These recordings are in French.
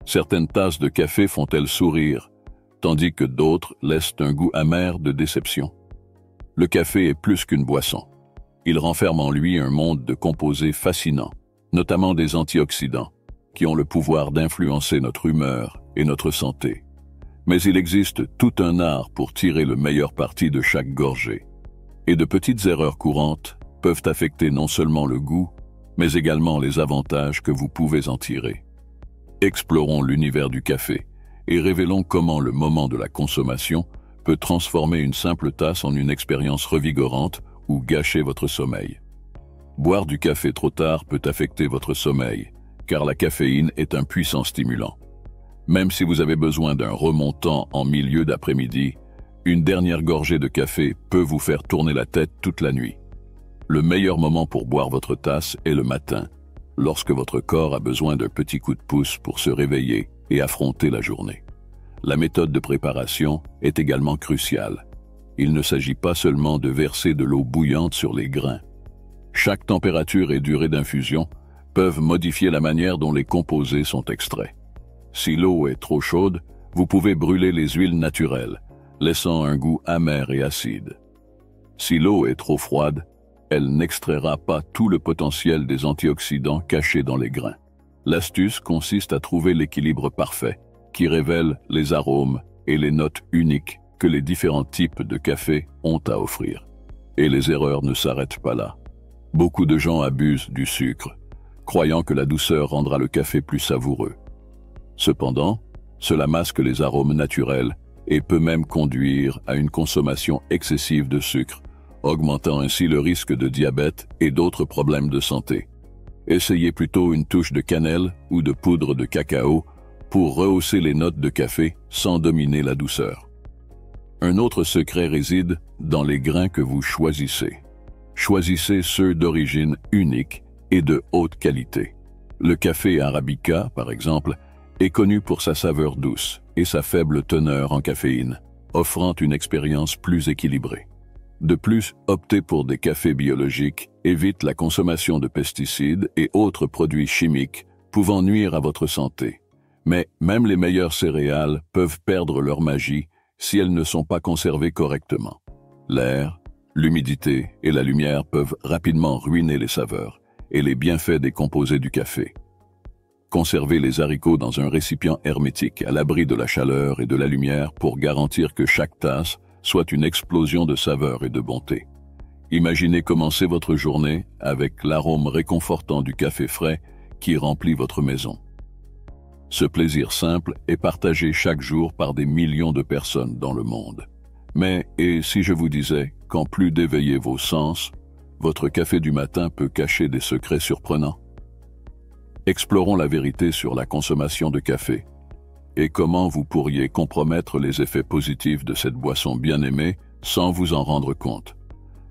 Certaines tasses de café font-elles sourire, tandis que d'autres laissent un goût amer de déception. Le café est plus qu'une boisson. Il renferme en lui un monde de composés fascinants, notamment des antioxydants, qui ont le pouvoir d'influencer notre humeur et notre santé. Mais il existe tout un art pour tirer le meilleur parti de chaque gorgée. Et de petites erreurs courantes peuvent affecter non seulement le goût, mais également les avantages que vous pouvez en tirer. Explorons l'univers du café et révélons comment le moment de la consommation peut transformer une simple tasse en une expérience revigorante ou gâcher votre sommeil. Boire du café trop tard peut affecter votre sommeil, car la caféine est un puissant stimulant. Même si vous avez besoin d'un remontant en milieu d'après-midi, une dernière gorgée de café peut vous faire tourner la tête toute la nuit. Le meilleur moment pour boire votre tasse est le matin, lorsque votre corps a besoin d'un petit coup de pouce pour se réveiller et affronter la journée. La méthode de préparation est également cruciale. Il ne s'agit pas seulement de verser de l'eau bouillante sur les grains. Chaque température et durée d'infusion peuvent modifier la manière dont les composés sont extraits. Si l'eau est trop chaude, vous pouvez brûler les huiles naturelles, laissant un goût amer et acide. Si l'eau est trop froide, elle n'extraira pas tout le potentiel des antioxydants cachés dans les grains. L'astuce consiste à trouver l'équilibre parfait, qui révèle les arômes et les notes uniques que les différents types de café ont à offrir. Et les erreurs ne s'arrêtent pas là. Beaucoup de gens abusent du sucre, croyant que la douceur rendra le café plus savoureux. Cependant, cela masque les arômes naturels et peut même conduire à une consommation excessive de sucre, augmentant ainsi le risque de diabète et d'autres problèmes de santé. Essayez plutôt une touche de cannelle ou de poudre de cacao pour rehausser les notes de café sans dominer la douceur. Un autre secret réside dans les grains que vous choisissez. Choisissez ceux d'origine unique et de haute qualité. Le café Arabica, par exemple, est connu pour sa saveur douce et sa faible teneur en caféine, offrant une expérience plus équilibrée. De plus, opter pour des cafés biologiques évite la consommation de pesticides et autres produits chimiques pouvant nuire à votre santé. Mais même les meilleures céréales peuvent perdre leur magie si elles ne sont pas conservées correctement. L'air, l'humidité et la lumière peuvent rapidement ruiner les saveurs et les bienfaits des composés du café. Conservez les haricots dans un récipient hermétique à l'abri de la chaleur et de la lumière pour garantir que chaque tasse soit une explosion de saveur et de bonté. Imaginez commencer votre journée avec l'arôme réconfortant du café frais qui remplit votre maison. Ce plaisir simple est partagé chaque jour par des millions de personnes dans le monde. Mais, et si je vous disais qu'en plus d'éveiller vos sens, votre café du matin peut cacher des secrets surprenants? Explorons la vérité sur la consommation de café et comment vous pourriez compromettre les effets positifs de cette boisson bien aimée sans vous en rendre compte.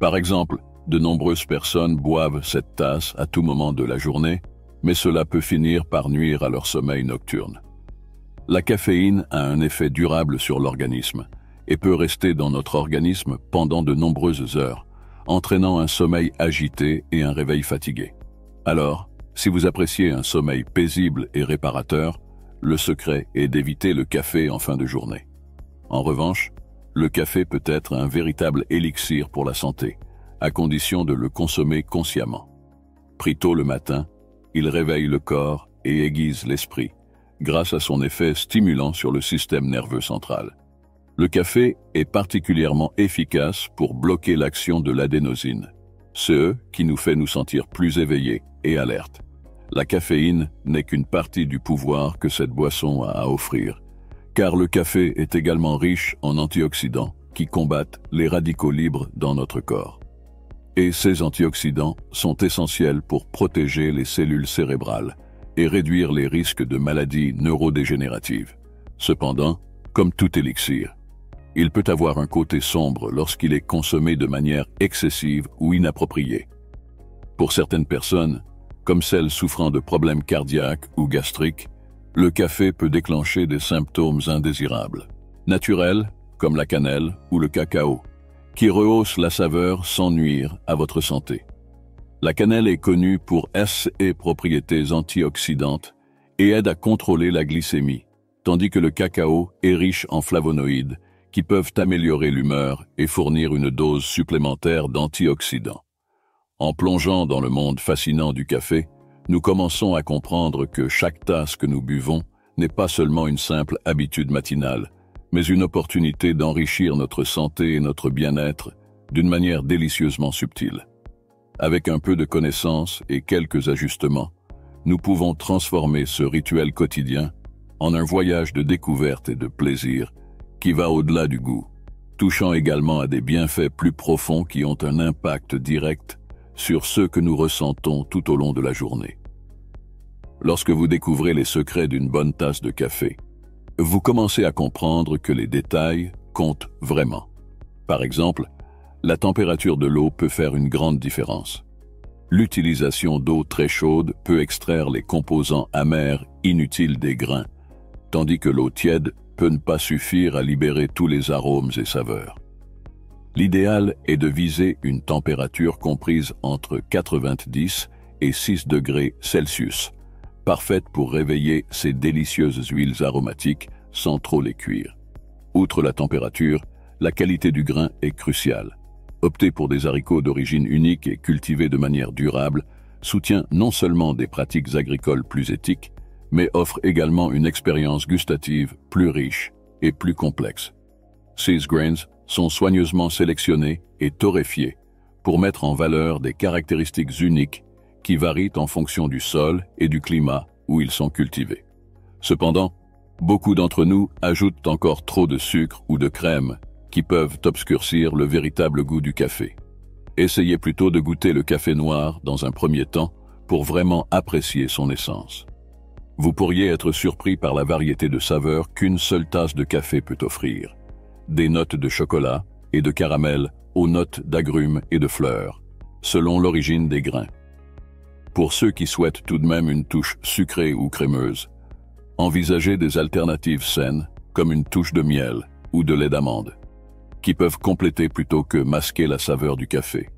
Par exemple, de nombreuses personnes boivent cette tasse à tout moment de la journée, mais cela peut finir par nuire à leur sommeil nocturne. La caféine a un effet durable sur l'organisme et peut rester dans notre organisme pendant de nombreuses heures, entraînant un sommeil agité et un réveil fatigué. Alors, si vous appréciez un sommeil paisible et réparateur, le secret est d'éviter le café en fin de journée. En revanche, le café peut être un véritable élixir pour la santé, à condition de le consommer consciemment. Pris tôt le matin, il réveille le corps et aiguise l'esprit, grâce à son effet stimulant sur le système nerveux central. Le café est particulièrement efficace pour bloquer l'action de l'adénosine, ce qui nous fait nous sentir plus éveillés et alertes. La caféine n'est qu'une partie du pouvoir que cette boisson a à offrir, car le café est également riche en antioxydants qui combattent les radicaux libres dans notre corps. Et ces antioxydants sont essentiels pour protéger les cellules cérébrales et réduire les risques de maladies neurodégénératives. Cependant, comme tout élixir, il peut avoir un côté sombre lorsqu'il est consommé de manière excessive ou inappropriée. Pour certaines personnes, comme celles souffrant de problèmes cardiaques ou gastriques, le café peut déclencher des symptômes indésirables, naturels comme la cannelle ou le cacao, qui rehaussent la saveur sans nuire à votre santé. La cannelle est connue pour ses propriétés antioxydantes et aide à contrôler la glycémie, tandis que le cacao est riche en flavonoïdes qui peuvent améliorer l'humeur et fournir une dose supplémentaire d'antioxydants. En plongeant dans le monde fascinant du café, nous commençons à comprendre que chaque tasse que nous buvons n'est pas seulement une simple habitude matinale, mais une opportunité d'enrichir notre santé et notre bien-être d'une manière délicieusement subtile. Avec un peu de connaissance et quelques ajustements, nous pouvons transformer ce rituel quotidien en un voyage de découverte et de plaisir qui va au-delà du goût, touchant également à des bienfaits plus profonds qui ont un impact direct sur ce que nous ressentons tout au long de la journée. Lorsque vous découvrez les secrets d'une bonne tasse de café, vous commencez à comprendre que les détails comptent vraiment. Par exemple, la température de l'eau peut faire une grande différence. L'utilisation d'eau très chaude peut extraire les composants amers inutiles des grains, tandis que l'eau tiède peut ne pas suffire à libérer tous les arômes et saveurs. L'idéal est de viser une température comprise entre 90 et 6 degrés Celsius, parfaite pour réveiller ces délicieuses huiles aromatiques sans trop les cuire. Outre la température, la qualité du grain est cruciale. Opter pour des haricots d'origine unique et cultivés de manière durable soutient non seulement des pratiques agricoles plus éthiques, mais offre également une expérience gustative plus riche et plus complexe. Ces grains sont soigneusement sélectionnés et torréfiés pour mettre en valeur des caractéristiques uniques qui varient en fonction du sol et du climat où ils sont cultivés. Cependant, beaucoup d'entre nous ajoutent encore trop de sucre ou de crème qui peuvent obscurcir le véritable goût du café. Essayez plutôt de goûter le café noir dans un premier temps pour vraiment apprécier son essence. Vous pourriez être surpris par la variété de saveurs qu'une seule tasse de café peut offrir. Des notes de chocolat et de caramel aux notes d'agrumes et de fleurs, selon l'origine des grains. Pour ceux qui souhaitent tout de même une touche sucrée ou crémeuse, envisagez des alternatives saines comme une touche de miel ou de lait d'amande, qui peuvent compléter plutôt que masquer la saveur du café.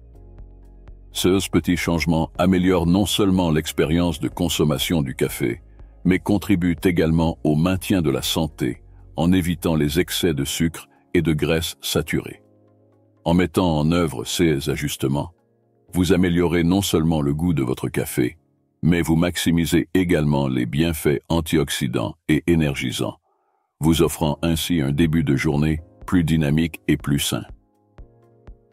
Ce petit changement améliore non seulement l'expérience de consommation du café, mais contribue également au maintien de la santé en évitant les excès de sucre et de graisse saturée. En mettant en œuvre ces ajustements, vous améliorez non seulement le goût de votre café, mais vous maximisez également les bienfaits antioxydants et énergisants, vous offrant ainsi un début de journée plus dynamique et plus sain.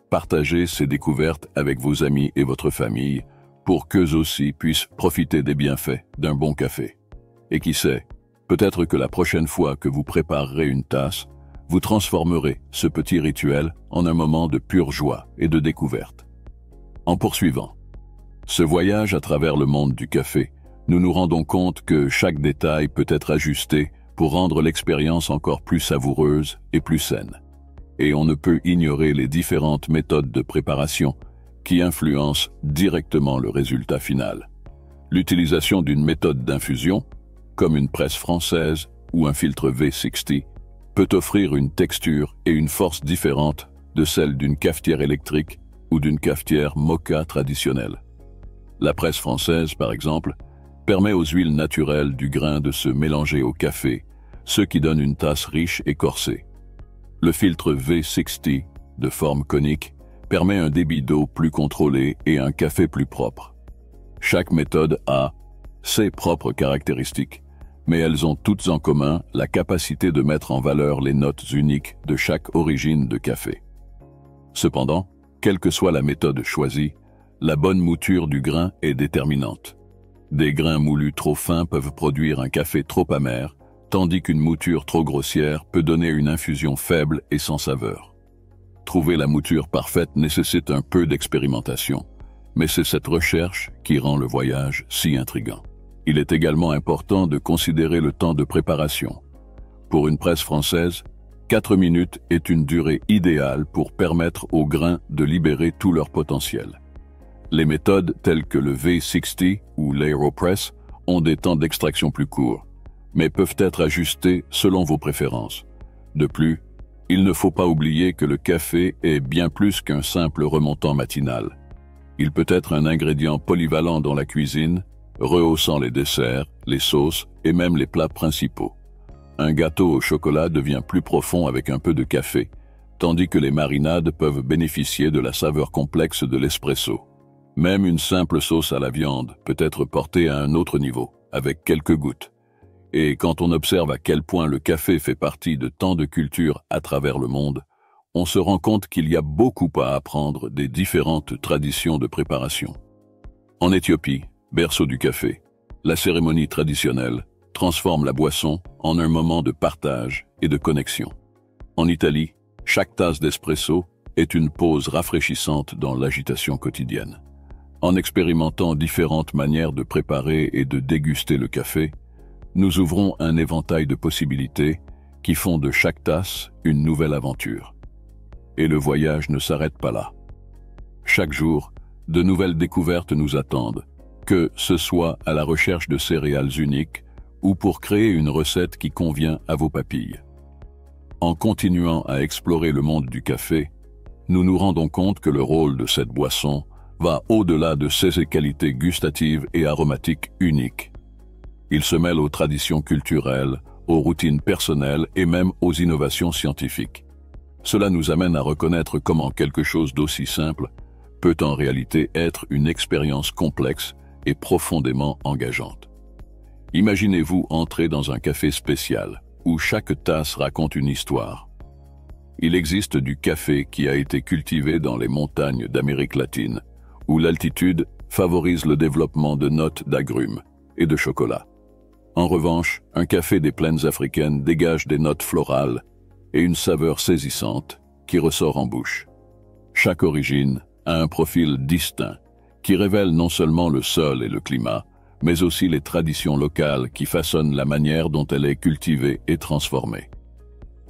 Partagez ces découvertes avec vos amis et votre famille pour qu'eux aussi puissent profiter des bienfaits d'un bon café. Et qui sait, peut-être que la prochaine fois que vous préparerez une tasse, vous transformerez ce petit rituel en un moment de pure joie et de découverte. En poursuivant ce voyage à travers le monde du café, nous nous rendons compte que chaque détail peut être ajusté pour rendre l'expérience encore plus savoureuse et plus saine. Et on ne peut ignorer les différentes méthodes de préparation qui influencent directement le résultat final. L'utilisation d'une méthode d'infusion, comme une presse française ou un filtre V60, peut offrir une texture et une force différentes de celle d'une cafetière électrique ou d'une cafetière moka traditionnelle. La presse française, par exemple, permet aux huiles naturelles du grain de se mélanger au café, ce qui donne une tasse riche et corsée. Le filtre V60, de forme conique, permet un débit d'eau plus contrôlé et un café plus propre. Chaque méthode a ses propres caractéristiques, mais elles ont toutes en commun la capacité de mettre en valeur les notes uniques de chaque origine de café. Cependant, quelle que soit la méthode choisie, la bonne mouture du grain est déterminante. Des grains moulus trop fins peuvent produire un café trop amer, tandis qu'une mouture trop grossière peut donner une infusion faible et sans saveur. Trouver la mouture parfaite nécessite un peu d'expérimentation, mais c'est cette recherche qui rend le voyage si intriguant. Il est également important de considérer le temps de préparation. Pour une presse française, 4 minutes est une durée idéale pour permettre aux grains de libérer tout leur potentiel. Les méthodes telles que le V60 ou l'AeroPress ont des temps d'extraction plus courts, mais peuvent être ajustées selon vos préférences. De plus, il ne faut pas oublier que le café est bien plus qu'un simple remontant matinal. Il peut être un ingrédient polyvalent dans la cuisine, rehaussant les desserts, les sauces et même les plats principaux. Un gâteau au chocolat devient plus profond avec un peu de café, tandis que les marinades peuvent bénéficier de la saveur complexe de l'espresso. Même une simple sauce à la viande peut être portée à un autre niveau, avec quelques gouttes. Et quand on observe à quel point le café fait partie de tant de cultures à travers le monde, on se rend compte qu'il y a beaucoup à apprendre des différentes traditions de préparation. En Éthiopie, berceau du café, la cérémonie traditionnelle transforme la boisson en un moment de partage et de connexion. En Italie, chaque tasse d'espresso est une pause rafraîchissante dans l'agitation quotidienne. En expérimentant différentes manières de préparer et de déguster le café, nous ouvrons un éventail de possibilités qui font de chaque tasse une nouvelle aventure. Et le voyage ne s'arrête pas là. Chaque jour, de nouvelles découvertes nous attendent, que ce soit à la recherche de céréales uniques ou pour créer une recette qui convient à vos papilles. En continuant à explorer le monde du café, nous nous rendons compte que le rôle de cette boisson va au-delà de ses qualités gustatives et aromatiques uniques. Il se mêle aux traditions culturelles, aux routines personnelles et même aux innovations scientifiques. Cela nous amène à reconnaître comment quelque chose d'aussi simple peut en réalité être une expérience complexe et profondément engageante. Imaginez-vous entrer dans un café spécial, où chaque tasse raconte une histoire. Il existe du café qui a été cultivé dans les montagnes d'Amérique latine, où l'altitude favorise le développement de notes d'agrumes et de chocolat. En revanche, un café des plaines africaines dégage des notes florales et une saveur saisissante qui ressort en bouche. Chaque origine a un profil distinct qui révèle non seulement le sol et le climat, mais aussi les traditions locales qui façonnent la manière dont elle est cultivée et transformée.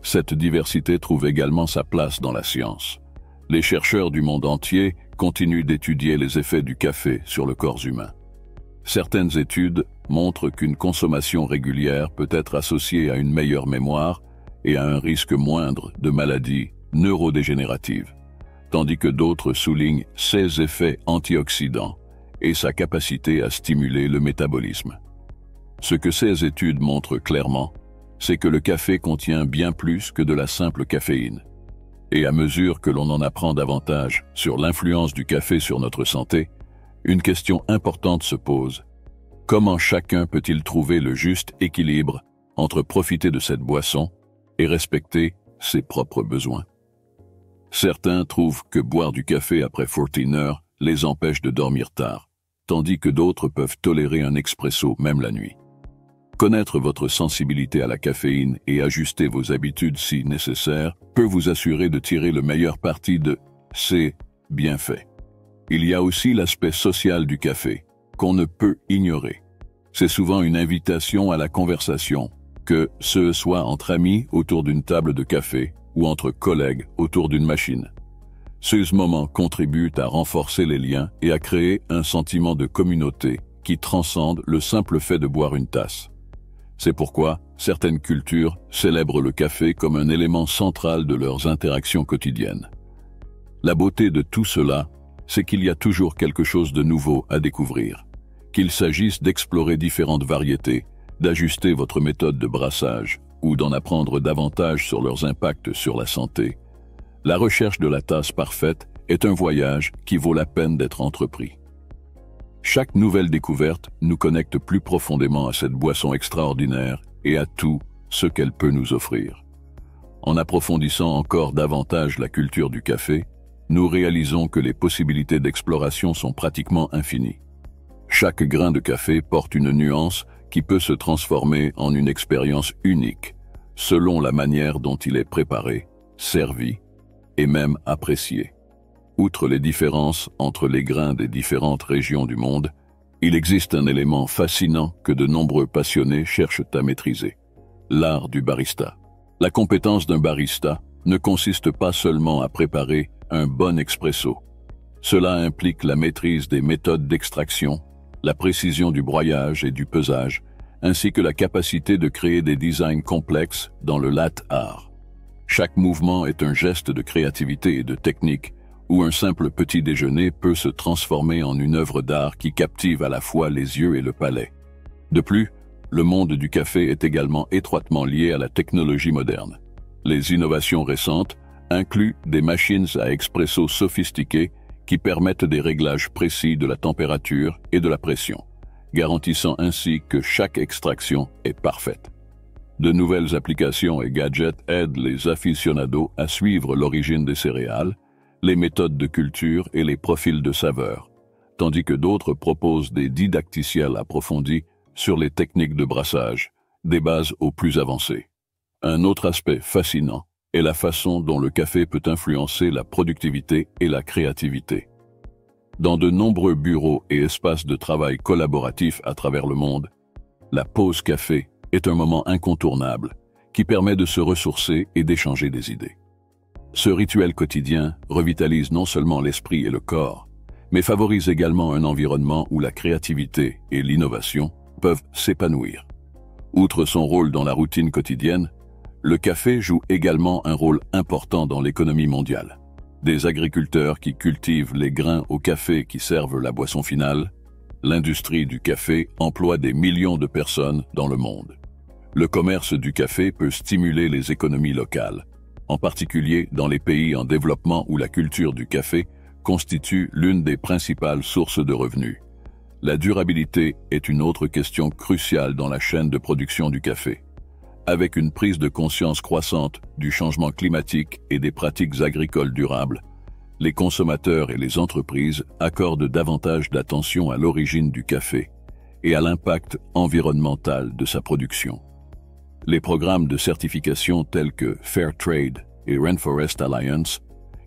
Cette diversité trouve également sa place dans la science. Les chercheurs du monde entier continuent d'étudier les effets du café sur le corps humain. Certaines études montrent qu'une consommation régulière peut être associée à une meilleure mémoire et à un risque moindre de maladies neurodégénératives, tandis que d'autres soulignent ses effets antioxydants et sa capacité à stimuler le métabolisme. Ce que ces études montrent clairement, c'est que le café contient bien plus que de la simple caféine. Et à mesure que l'on en apprend davantage sur l'influence du café sur notre santé, une question importante se pose. Comment chacun peut-il trouver le juste équilibre entre profiter de cette boisson et respecter ses propres besoins? Certains trouvent que boire du café après 14 heures les empêche de dormir tard, tandis que d'autres peuvent tolérer un expresso même la nuit. Connaître votre sensibilité à la caféine et ajuster vos habitudes si nécessaire peut vous assurer de tirer le meilleur parti de ces bienfaits. Il y a aussi l'aspect social du café, qu'on ne peut ignorer. C'est souvent une invitation à la conversation, que ce soit entre amis autour d'une table de café ou entre collègues autour d'une machine. Ces moments contribuent à renforcer les liens et à créer un sentiment de communauté qui transcende le simple fait de boire une tasse. C'est pourquoi certaines cultures célèbrent le café comme un élément central de leurs interactions quotidiennes. La beauté de tout cela, c'est qu'il y a toujours quelque chose de nouveau à découvrir. Qu'il s'agisse d'explorer différentes variétés, d'ajuster votre méthode de brassage ou d'en apprendre davantage sur leurs impacts sur la santé, la recherche de la tasse parfaite est un voyage qui vaut la peine d'être entrepris. Chaque nouvelle découverte nous connecte plus profondément à cette boisson extraordinaire et à tout ce qu'elle peut nous offrir. En approfondissant encore davantage la culture du café, nous réalisons que les possibilités d'exploration sont pratiquement infinies. Chaque grain de café porte une nuance qui peut se transformer en une expérience unique, selon la manière dont il est préparé, servi et même apprécié. Outre les différences entre les grains des différentes régions du monde, il existe un élément fascinant que de nombreux passionnés cherchent à maîtriser: l'art du barista. La compétence d'un barista ne consiste pas seulement à préparer un bon expresso. Cela implique la maîtrise des méthodes d'extraction, la précision du broyage et du pesage, ainsi que la capacité de créer des designs complexes dans le latte art. Chaque mouvement est un geste de créativité et de technique, où un simple petit déjeuner peut se transformer en une œuvre d'art qui captive à la fois les yeux et le palais. De plus, le monde du café est également étroitement lié à la technologie moderne. Les innovations récentes incluent des machines à expresso sophistiquées qui permettent des réglages précis de la température et de la pression, garantissant ainsi que chaque extraction est parfaite. De nouvelles applications et gadgets aident les aficionados à suivre l'origine des céréales, les méthodes de culture et les profils de saveur, tandis que d'autres proposent des didacticiels approfondis sur les techniques de brassage, des bases aux plus avancées. Un autre aspect fascinant est la façon dont le café peut influencer la productivité et la créativité. Dans de nombreux bureaux et espaces de travail collaboratifs à travers le monde, la pause café est un moment incontournable qui permet de se ressourcer et d'échanger des idées. Ce rituel quotidien revitalise non seulement l'esprit et le corps, mais favorise également un environnement où la créativité et l'innovation peuvent s'épanouir. Outre son rôle dans la routine quotidienne, le café joue également un rôle important dans l'économie mondiale. Des agriculteurs qui cultivent les grains au café qui servent la boisson finale, l'industrie du café emploie des millions de personnes dans le monde. Le commerce du café peut stimuler les économies locales, en particulier dans les pays en développement où la culture du café constitue l'une des principales sources de revenus. La durabilité est une autre question cruciale dans la chaîne de production du café. Avec une prise de conscience croissante du changement climatique et des pratiques agricoles durables, les consommateurs et les entreprises accordent davantage d'attention à l'origine du café et à l'impact environnemental de sa production. Les programmes de certification tels que Fairtrade et Rainforest Alliance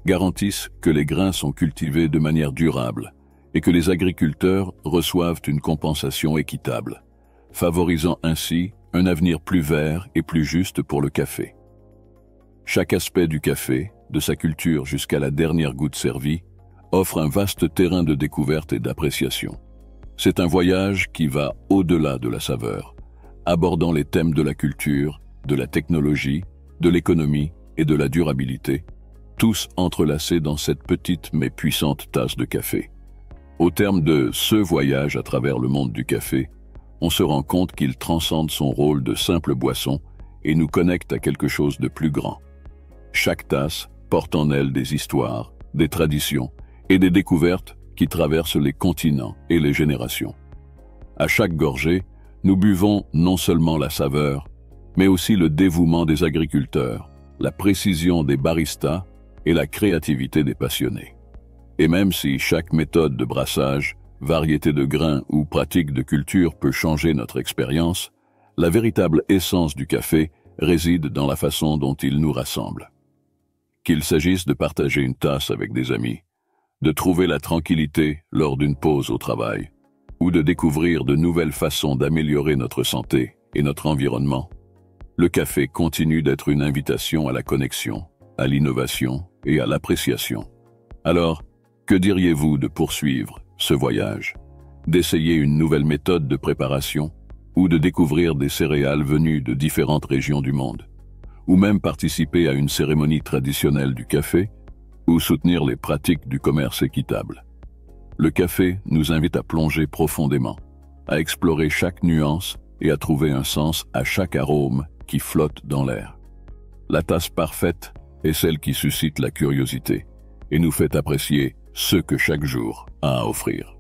garantissent que les grains sont cultivés de manière durable et que les agriculteurs reçoivent une compensation équitable, favorisant ainsi un avenir plus vert et plus juste pour le café. Chaque aspect du café, de sa culture jusqu'à la dernière goutte servie, offre un vaste terrain de découverte et d'appréciation. C'est un voyage qui va au-delà de la saveur, abordant les thèmes de la culture, de la technologie, de l'économie et de la durabilité, tous entrelacés dans cette petite mais puissante tasse de café. Au terme de ce voyage à travers le monde du café, on se rend compte qu'il transcende son rôle de simple boisson et nous connecte à quelque chose de plus grand. Chaque tasse porte en elle des histoires, des traditions et des découvertes qui traversent les continents et les générations. À chaque gorgée, nous buvons non seulement la saveur, mais aussi le dévouement des agriculteurs, la précision des baristas et la créativité des passionnés. Et même si chaque méthode de brassage, variété de grains ou pratique de culture peut changer notre expérience, la véritable essence du café réside dans la façon dont il nous rassemble. Qu'il s'agisse de partager une tasse avec des amis, de trouver la tranquillité lors d'une pause au travail, ou de découvrir de nouvelles façons d'améliorer notre santé et notre environnement, le café continue d'être une invitation à la connexion, à l'innovation et à l'appréciation. Alors, que diriez-vous de poursuivre ce voyage, d'essayer une nouvelle méthode de préparation ou de découvrir des céréales venues de différentes régions du monde, ou même participer à une cérémonie traditionnelle du café ou soutenir les pratiques du commerce équitable? Le café nous invite à plonger profondément, à explorer chaque nuance et à trouver un sens à chaque arôme qui flotte dans l'air. La tasse parfaite est celle qui suscite la curiosité et nous fait apprécier ce que chaque jour a à offrir.